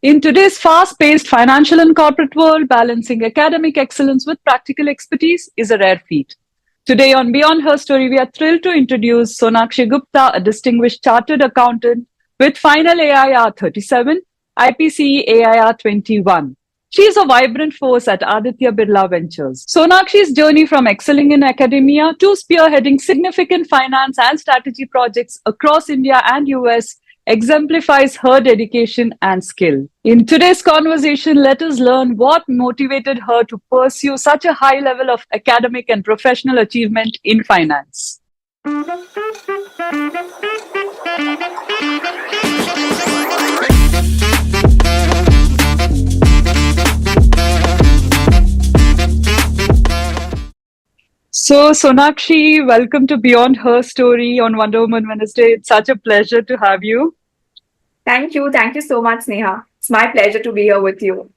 In today's fast paced financial and corporate world, balancing academic excellence with practical expertise is a rare feat. Today, on Beyond Her Story, we are thrilled to introduce Sonakshi Gupta, a distinguished chartered accountant with final AIR 37, IPCE AIR 21. She is a vibrant force at Aditya Birla Ventures. Sonakshi's journey from excelling in academia to spearheading significant finance and strategy projects across India and US exemplifies her dedication and skill. In today's conversation, let us learn what motivated her to pursue such a high level of academic and professional achievement in finance. So, Sonakshi, welcome to Beyond Her Story on Wonder Woman Wednesday. It's such a pleasure to have you. Thank you. Thank you so much, Sneha. It's my pleasure to be here with you.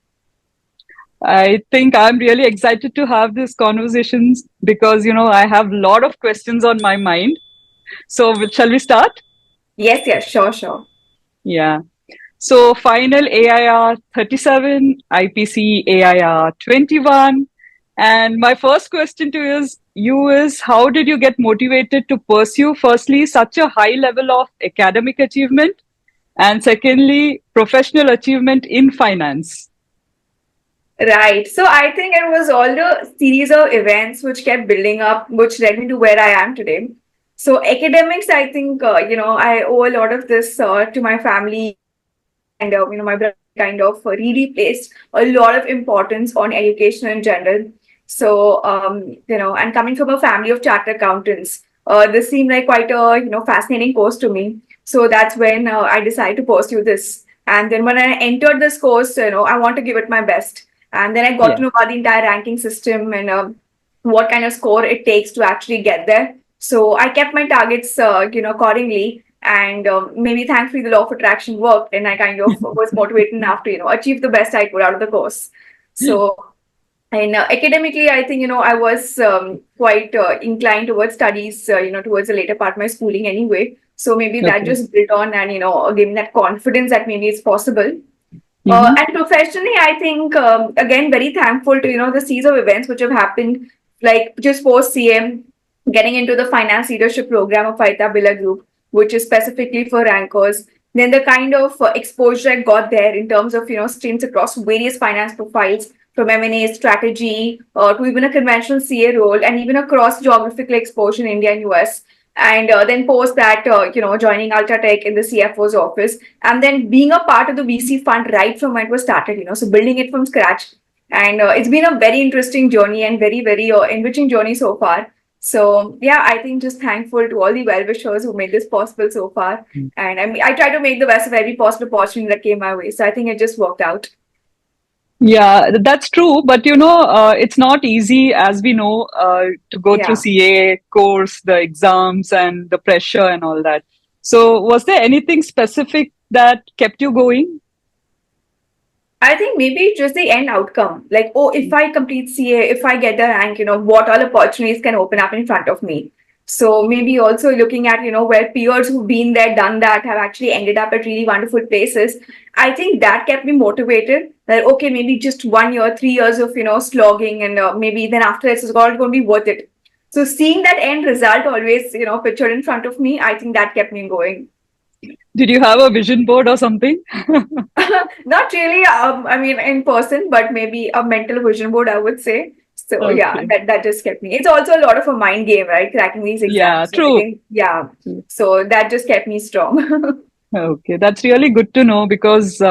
I think I'm really excited to have these conversations because, I have a lot of questions on my mind. So, shall we start? Yes, yes, sure. Yeah. So, final AIR 37, IPC AIR 21. And my first question to you is how did you get motivated to pursue, firstly, such a high level of academic achievement? And secondly, professional achievement in finance? Right. So I think it was all the series of events which kept building up, which led me to where I am today. So academics, I think, I owe a lot of this to my family and, my brother kind of really placed a lot of importance on education in general. So, and coming from a family of chartered accountants, this seemed like quite a, fascinating course to me. So that's when I decided to pursue this. And then when I entered this course, I want to give it my best. And then I got Yeah. to know about the entire ranking system and what kind of score it takes to actually get there. So I kept my targets, accordingly. And maybe thankfully the law of attraction worked, and I kind of was motivated enough to achieve the best I could out of the course. So and academically, I think I was quite inclined towards studies, towards the later part of my schooling anyway. So maybe that Okay. just built on and gave me that confidence that maybe it's possible. Mm-hmm. And professionally, I think again very thankful to the series of events which have happened, like just post CM, getting into the finance leadership program of Aita Billa Group, which is specifically for rankers. Then the kind of exposure I got there in terms of streams across various finance profiles, from M&A strategy to even a conventional CA role, and even across geographical exposure in India and US. And then post that, joining Ultratech in the CFO's office, and then being a part of the VC fund right from when it was started, so building it from scratch. And it's been a very interesting journey and very, very enriching journey so far. So yeah, I think just thankful to all the well-wishers who made this possible so far. And I mean, I try to make the best of every possible opportunity that came my way. So I think it just worked out. Yeah, that's true. But it's not easy, as we know, to go through Yeah. CA course, the exams, and the pressure and all that. So, was there anything specific that kept you going? I think maybe just the end outcome. Like, oh, if I complete CA, if I get the rank, what all opportunities can open up in front of me. So maybe also looking at, where peers who've been there, done that, have actually ended up at really wonderful places. I think that kept me motivated that, okay, maybe just 1 year, 3 years of, slogging, and maybe then after this is all going to be worth it. So seeing that end result always, pictured in front of me, I think that kept me going. Did you have a vision board or something? Not really, I mean, in person, but maybe a mental vision board, I would say. So yeah, Okay. that just kept me. It's also a lot of a mind game, right? Cracking these Yeah, exams. So I true. think, yeah. So that just kept me strong. Okay, that's really good to know because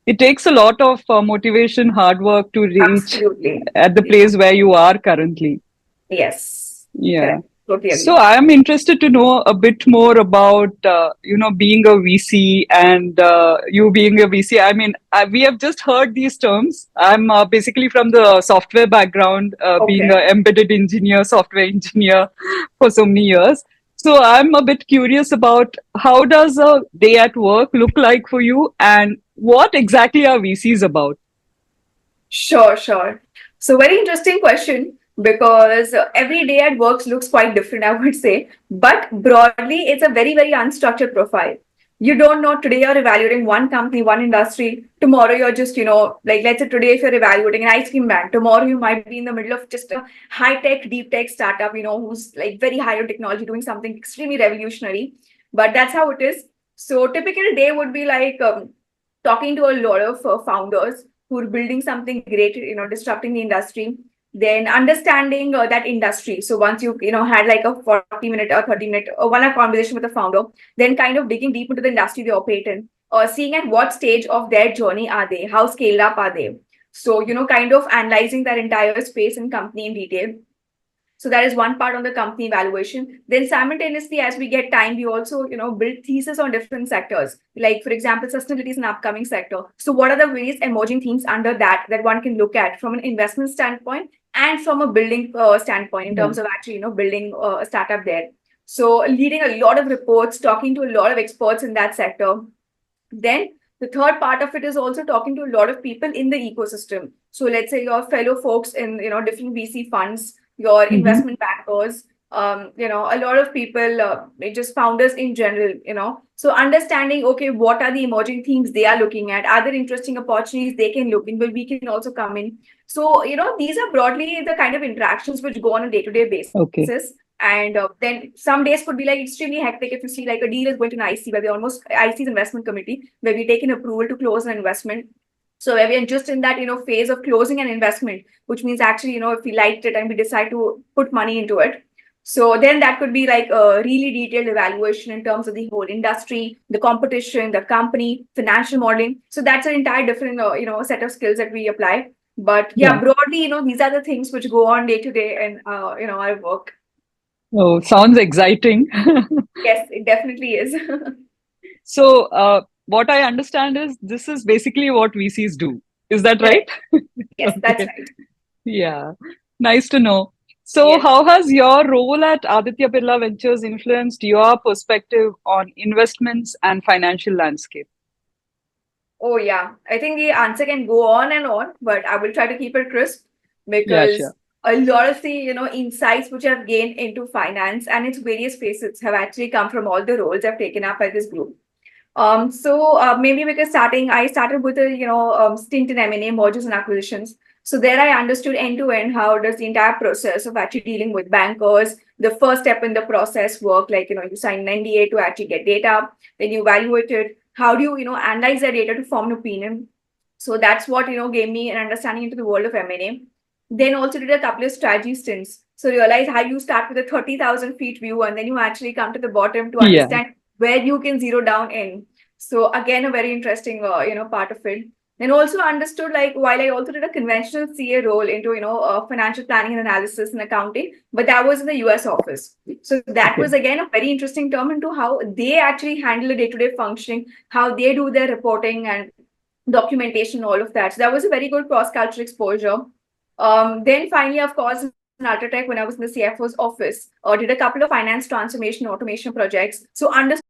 it takes a lot of motivation, hard work to reach Absolutely. at the place where you are currently. Yes. Yeah. Correct. Totally So agree. I'm interested to know a bit more about being a VC and you being a VC. I mean, we have just heard these terms. I'm basically from the software background, being Okay. an embedded engineer, software engineer for so many years. So I'm a bit curious about how does a day at work look like for you, and what exactly are VCs about? Sure. So very interesting question because every day at work looks quite different, I would say. But broadly, it's a very, very unstructured profile. you don't know, today you're evaluating one company, one industry. Tomorrow you're just, like let's say today if you're evaluating an ice cream brand, tomorrow you might be in the middle of just a high tech, deep tech startup, who's like very high on technology, doing something extremely revolutionary. But that's how it is. So typical day would be like talking to a lot of founders who are building something great, disrupting the industry, then understanding that industry. So once you had like a 40-minute or 30-minute or 1 hour conversation with the founder, then kind of digging deep into the industry they operate in, seeing at what stage of their journey are they, how scaled up are they. So, kind of analyzing that entire space and company in detail. So that is one part on the company evaluation. Then simultaneously, as we get time, we also, build thesis on different sectors. Like, for example, sustainability is an upcoming sector. So what are the various emerging themes under that one can look at from an investment standpoint and from a building standpoint in terms of actually, building a startup there. So leading a lot of reports, talking to a lot of experts in that sector. Then the third part of it is also talking to a lot of people in the ecosystem. So let's say your fellow folks in different VC funds, your Mhm. investment bankers, a lot of people, just founders in general, So understanding, okay, what are the emerging themes they are looking at? Are there interesting opportunities they can look in? But we can also come in. So, these are broadly the kind of interactions which go on a day-to-day Okay. basis. And then some days could be like extremely hectic if you see like a deal is going to an IC, where we almost IC's investment committee, where we take an approval to close an investment. So where we are just in that phase of closing an investment, which means actually if we liked it and we decide to put money into it. So then that could be like a really detailed evaluation in terms of the whole industry, the competition, the company, financial modeling. So that's an entire different set of skills that we apply. But yeah, Yeah. broadly, these are the things which go on day to day and our work. Oh, sounds exciting. Yes, it definitely is. So, what I understand is this is basically what VCs do. Is that right? Correct. Yes, that's Okay. right. Yeah. Nice to know. So, Yes. how has your role at Aditya Birla Ventures influenced your perspective on investments and financial landscape? Oh, yeah. I think the answer can go on and on, but I will try to keep it crisp Yeah, because sure. a lot of the, insights which I've gained into finance and its various facets have actually come from all the roles I've taken up at this group. So maybe because I started with a stint in M&A, mergers and acquisitions. So there I understood end to end how does the entire process of actually dealing with bankers, the first step in the process work, like you sign an NDA to actually get data, then you evaluate it. How do you analyze that data to form an opinion? So that's what gave me an understanding into the world of M&A. Then also did a couple of strategy stints. So realize how you start with a 30,000 feet view and then you actually come to the bottom to Yeah. understand where you can zero down in. So again, a very interesting, part of it. Then also understood like while I also did a conventional CA role into financial planning and analysis and accounting, but that was in the US office. So that Okay. was again a very interesting term into how they actually handle the day-to-day functioning, how they do their reporting and documentation, all of that. So that was a very good cross-cultural exposure. Then finally, of course, in Ultratech, when I was in the CFO's office, did a couple of finance transformation automation projects. So understood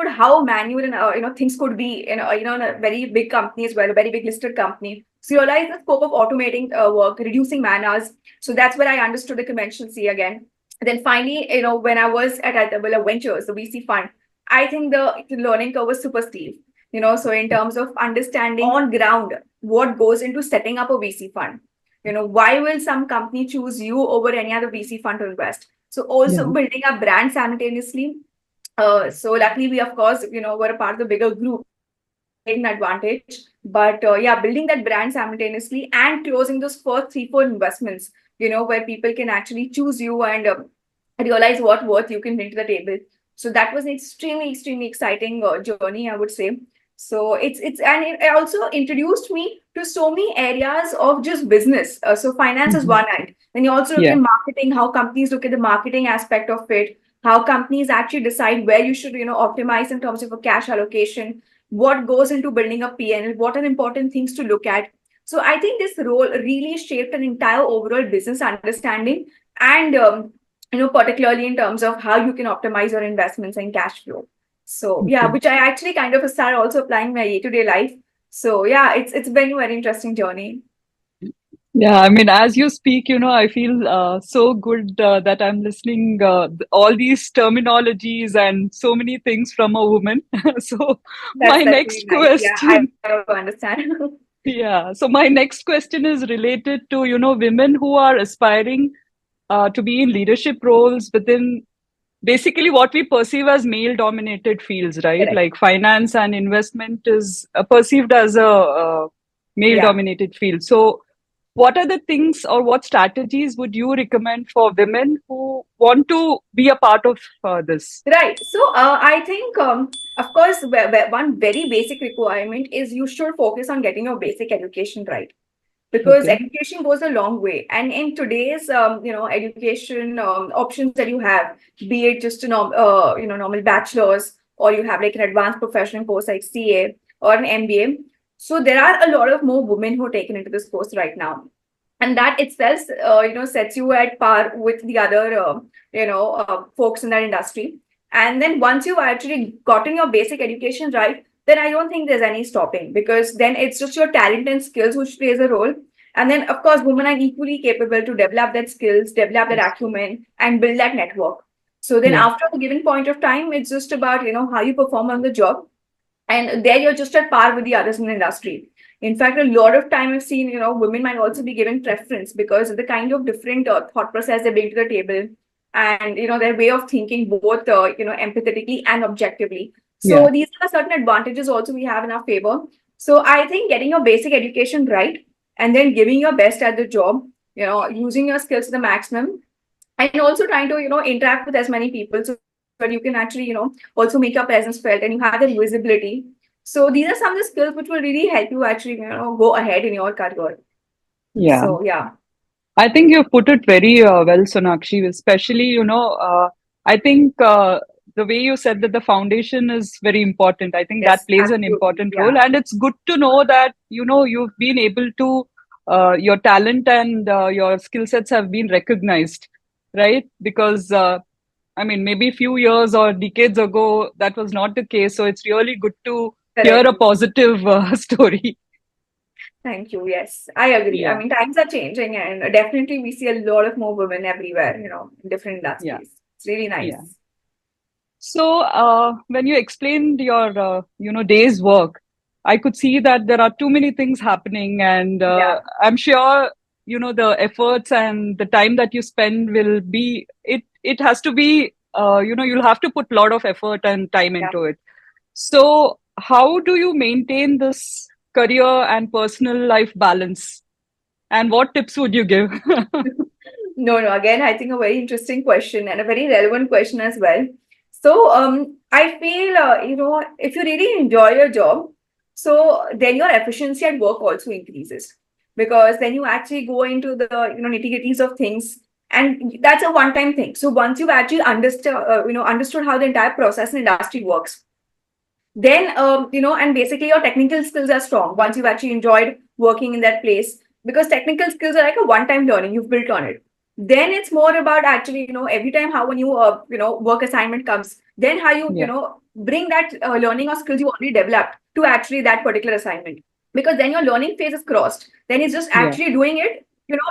how manual and things could be in in a very big company as well, a very big listed company. So you realize the scope of automating work, reducing man hours. So that's where I understood the conventional C again. And then finally, when I was at Atabella Ventures, the VC fund, I think the learning curve was super steep. So in terms of understanding on ground what goes into setting up a VC fund, why will some company choose you over any other VC fund to invest? So also Yeah. building a brand simultaneously. So luckily we of course were a part of the bigger group, an advantage. But yeah, building that brand simultaneously and closing those first 3-4 investments, where people can actually choose you and realize what worth you can bring to the table. So that was an extremely exciting journey, I would say. So it's and it also introduced me to so many areas of just business. So finance is Mhm. one end. Then you also look Yeah. at marketing, how companies look at the marketing aspect of it, how companies actually decide where you should optimize in terms of a cash allocation, what goes into building a PNL, what are important things to look at. So I think this role really shaped an entire overall business understanding and particularly in terms of how you can optimize your investments and cash flow. So yeah, Okay. which I actually kind of started also applying my day-to-day life. So yeah, it's been a very interesting journey. Yeah, I mean, as you speak, I feel so good that I'm listening all these terminologies and so many things from a woman. So my That's really next nice. Yeah, I question, also understand. yeah, so my next question is related to, women who are aspiring to be in leadership roles within basically what we perceive as male dominated fields, right? Correct. Like finance and investment is perceived as a male Yeah. dominated field. So what are the things or what strategies would you recommend for women who want to be a part of this? Right. So I think, of course, one very basic requirement is you should focus on getting your basic education right, because Okay. education goes a long way. And in today's, education options that you have, be it just a normal bachelor's, or you have like an advanced professional course like CA or an MBA. So there are a lot of more women who are taken into this course right now, and that itself, sets you at par with the other, folks in that industry. And then once you've actually gotten your basic education right, then I don't think there's any stopping, because then it's just your talent and skills which plays a role. And then, of course, women are equally capable to develop that skills, develop that Yes. acumen, and build that network. So then, Yeah. after a given point of time, it's just about how you perform on the job, and there you're just at par with the others in the industry. In fact, a lot of time I've seen, women might also be given preference because of the kind of different thought process they bring to the table, and their way of thinking, both empathetically and objectively. Yeah. So these are certain advantages also we have in our favor. So I think getting your basic education right, and then giving your best at the job, using your skills to the maximum, and also trying to interact with as many people, so that you can actually also make your presence felt and you have that visibility. So these are some of the skills which will really help you actually go ahead in your career. Yeah. So yeah. I think you put it very well, Sonakshi, especially, I think the way you said that the foundation is very important. I think that Yes, plays an absolutely. important role. Yeah. And it's good to know that, you've been able to, your talent and your skill sets have been recognized, right? Because, I mean, maybe a few years or decades ago, that was not the case. So it's really good to hear Correct. a positive story. Thank you. Yes, I agree. I Yeah. mean, times are changing, and definitely we see a lot of more women everywhere, in different Yeah. industries. It's really nice. Yeah. So, when you explained your, day's work, I could see that there are too many things happening, and Yeah. I'm sure, the efforts and the time that you spend will be it. It has to be, you'll have to put a lot of effort and time Yeah. into it. So, how do you maintain this career and personal life balance? And what tips would you give? No, no. Again, I think a very interesting question and a very relevant question as well. So, I feel, if you really enjoy your job, so then your efficiency at work also increases, because then you actually go into the nitty-gritties of things, and that's a one-time thing. So once you've actually understood how the entire process and industry works, then and basically your technical skills are strong once you've actually enjoyed working in that place, because technical skills are like a one time learning you've built on it. Then it's more about actually every time how a new work assignment comes, then how you Yeah. bring that learning or skills you already developed to actually that particular assignment, because then your learning phase is crossed, then it's just Yeah. actually doing it,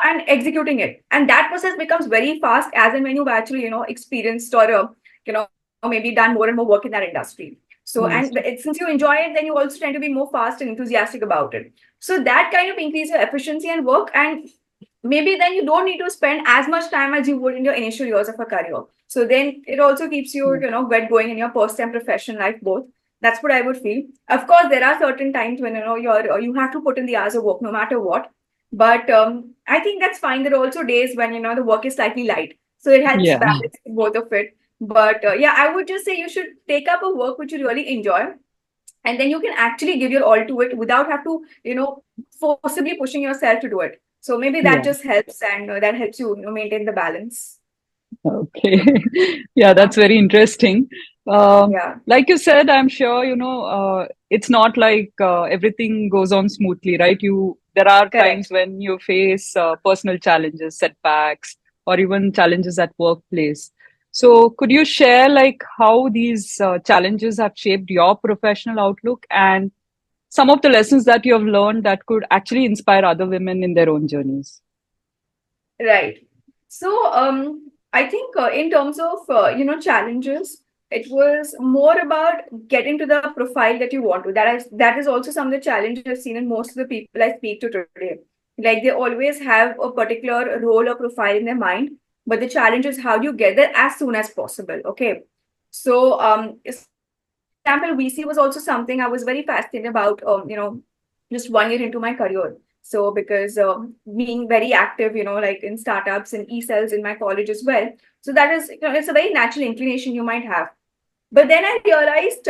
and executing it, and that process becomes very fast as and when you've actually experienced, or maybe done more and more work in that industry. So, Yes. and since you enjoy it, then you also tend to be more fast and enthusiastic about it. So that kind of increases your efficiency and work, and maybe then you don't need to spend as much time as you would in your initial years of a career. So then it also keeps you, Yeah. get going in your personal and professional life both. That's what I would feel. Of course, there are certain times when you have to put in the hours of work no matter what. But I think that's fine. There are also days when the work is slightly light, so it helps Yeah. balance both of it. But yeah, I would just say you should take up a work which you really enjoy, and then you can actually give your all to it without have to forcibly pushing yourself to do it. So maybe that Yeah. just helps, and that helps you, maintain the balance. Okay. Yeah, Yeah. that's very interesting. Um, Yeah. like you said, I'm sure, it's not like everything goes on smoothly, right? There are times Correct. when you face personal challenges, setbacks, or even challenges at workplace. So could you share like how these challenges have shaped your professional outlook and some of the lessons that you have learned that could actually inspire other women in their own journeys. Right. So, I think in terms of challenges, it was more about getting to the profile that you want to. That is also some of the challenges I've seen in most of the people I speak to today. Like they always have a particular role or profile in their mind, but the challenge is how do you get there as soon as possible. Okay. So, example, VC was also something I was very fascinated about. Just 1 year into my career. So because being very active, like in startups and e-cells in my college as well. So that is, it's a very natural inclination you might have. But then I realized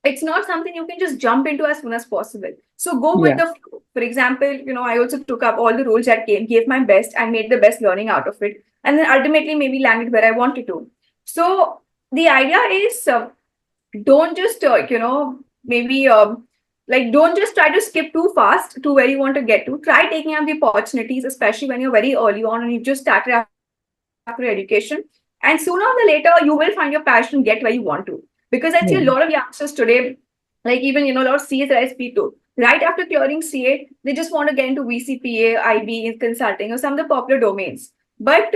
it's not something you can just jump into as soon as possible. So go with Yeah. the flow. For example, I also took up all the roles that came, gave my best, and made the best learning out of it. And then ultimately maybe landed where I wanted to. So the idea is don't just, maybe like don't just try to skip too fast to where you want to get to. Try taking up the opportunities, especially when you're very early on and you just started after education. And sooner or later, you will find your passion, get where you want to. Because I see a Yeah. lot of youngsters today, like even, a lot of CAs that I speak to, right after clearing CA, they just want to get into VCPA, IB, in consulting, or some of the popular domains. But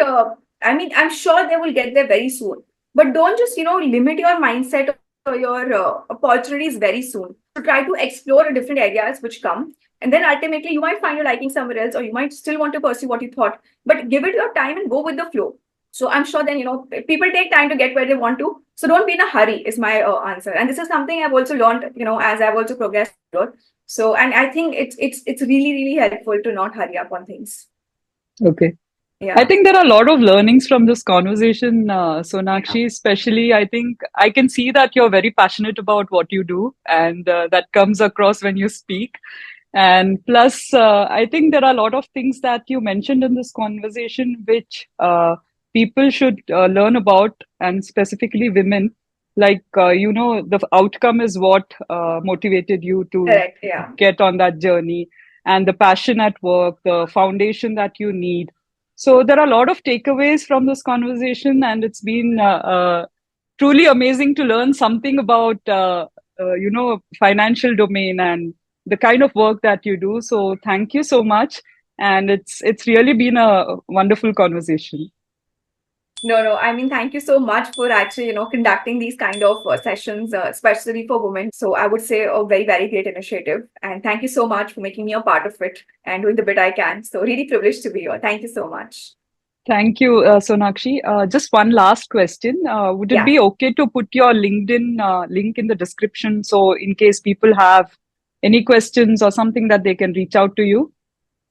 I mean, I'm sure they will get there very soon. But don't just, limit your mindset or your opportunities very soon. So try to explore different areas which come. And then ultimately, you might find your liking somewhere else, or you might still want to pursue what you thought, but give it your time and go with the flow. So I'm sure then, people take time to get where they want to. So don't be in a hurry is my answer. And this is something I've also learned, as I've also progressed. So, and I think it's really, really helpful to not hurry up on things. Okay. I Yeah. think there are a lot of learnings from this conversation, Sonakshi. Especially, I think I can see that you're very passionate about what you do, and that comes across when you speak. And plus, I think there are a lot of things that you mentioned in this conversation which people should learn about, and specifically women. Like, the outcome is what motivated you to Correct. Yeah. get on that journey, and the passion at work, the foundation that you need. So there are a lot of takeaways from this conversation, and it's been truly amazing to learn something about financial domain and the kind of work that you do. So thank you so much, and it's really been a wonderful conversation. No. I mean, thank you so much for actually, conducting these kind of sessions, especially for women. So I would say a very, very great initiative. And thank you so much for making me a part of it and doing the bit I can. So really privileged to be here. Thank you so much. Thank you, Sonakshi. Just one last question. Would it Yeah. be okay to put your LinkedIn link in the description, so in case people have any questions or something that they can reach out to you?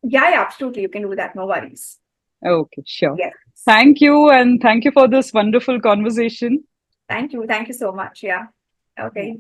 Yeah, absolutely. You can do that. No worries. Okay, sure. Yes. Thank you, and thank you for this wonderful conversation. Thank you. Thank you so much. Yeah. Yeah. Okay.